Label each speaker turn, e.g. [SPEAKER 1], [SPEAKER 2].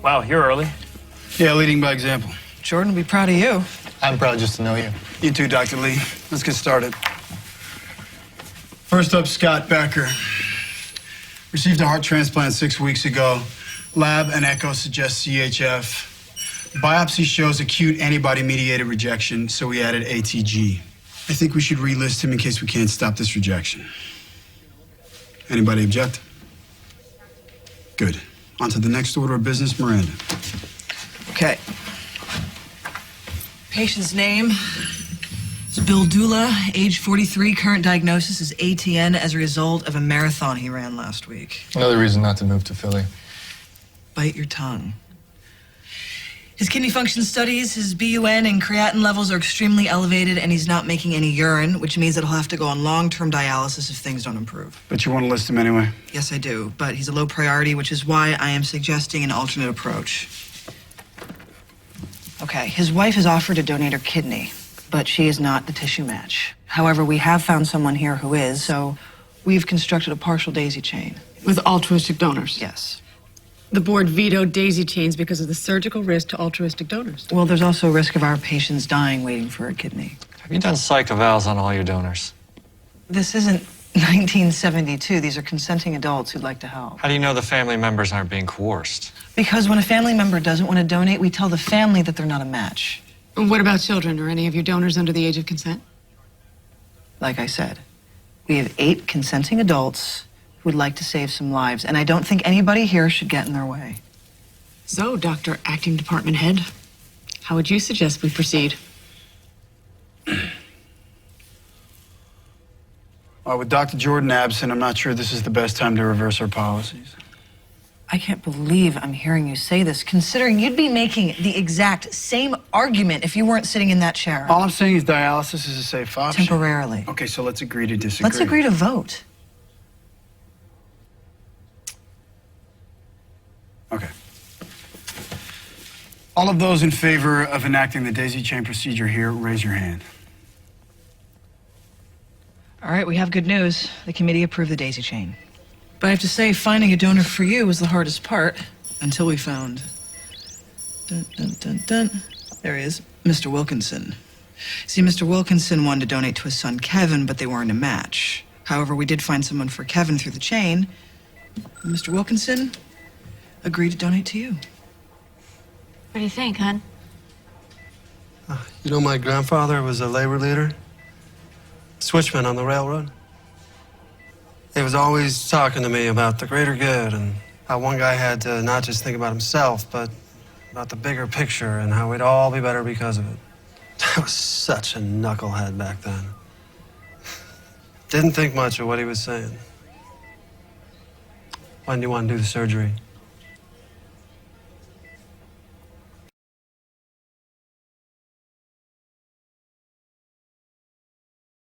[SPEAKER 1] Wow, you're early.
[SPEAKER 2] Yeah, leading by example.
[SPEAKER 3] Jordan will be proud of you.
[SPEAKER 4] I'm proud just to know you.
[SPEAKER 2] You too, Dr. Lee. Let's get started. First up, Scott Becker. Received a heart transplant 6 weeks ago. Lab and echo suggest CHF. Biopsy shows acute antibody-mediated rejection, so we added ATG. I think we should relist him in case we can't stop this rejection. Anybody object? Good. On to the next order of business, Miranda.
[SPEAKER 3] Okay. Patient's name is Bill Dula, age 43. Current diagnosis is ATN as a result of a marathon he ran last week.
[SPEAKER 4] Another reason not to move to Philly.
[SPEAKER 3] Bite your tongue. His kidney function studies, his BUN and creatinine levels are extremely elevated, and he's not making any urine, which means that he'll have to go on long-term dialysis if things don't improve.
[SPEAKER 2] But you want to list him anyway?
[SPEAKER 3] Yes, I do, but he's a low priority, which is why I am suggesting an alternate approach. Okay, his wife has offered to donate her kidney, but she is not the tissue match. However, we have found someone here who is, so we've constructed a partial daisy chain.
[SPEAKER 5] With altruistic donors?
[SPEAKER 3] Yes.
[SPEAKER 5] The board vetoed daisy chains because of the surgical risk to altruistic donors.
[SPEAKER 3] Well, there's also a risk of our patients dying waiting for a kidney.
[SPEAKER 6] Have you done psych evals on all your donors?
[SPEAKER 3] This isn't 1972. These are consenting adults who'd like to help.
[SPEAKER 6] How do you know the family members aren't being coerced?
[SPEAKER 3] Because when a family member doesn't want to donate, we tell the family that they're not a match.
[SPEAKER 5] And what about children? Are any of your donors under the age of consent?
[SPEAKER 3] Like I said, we have 8 consenting adults who would like to save some lives, and I don't think anybody here should get in their way.
[SPEAKER 5] So, Dr. Acting Department Head, how would you suggest we proceed?
[SPEAKER 2] With Dr. Jordan absent, I'm not sure this is the best time to reverse our policies.
[SPEAKER 3] I can't believe I'm hearing you say this, considering you'd be making the exact same argument if you weren't sitting in that chair.
[SPEAKER 2] All I'm saying is dialysis is a safe option.
[SPEAKER 3] Temporarily.
[SPEAKER 2] Okay, so let's agree to disagree.
[SPEAKER 3] Let's agree to vote.
[SPEAKER 2] Okay. All of those in favor of enacting the daisy chain procedure here, raise your hand.
[SPEAKER 3] All right, we have good news. The committee approved the daisy chain. But I have to say, finding a donor for you was the hardest part, until we found... Dun, dun, dun, dun. There he is, Mr. Wilkinson. See, Mr. Wilkinson wanted to donate to his son, Kevin, but they weren't a match. However, we did find someone for Kevin through the chain. Mr. Wilkinson agreed to donate to you.
[SPEAKER 7] What do you think, hon?
[SPEAKER 8] You know, my grandfather was a labor leader, switchman on the railroad. He was always talking to me about the greater good and how one guy had to not just think about himself, but about the bigger picture and how we'd all be better because of it. I was such a knucklehead back then. Didn't think much of what he was saying. When do you want to do the surgery?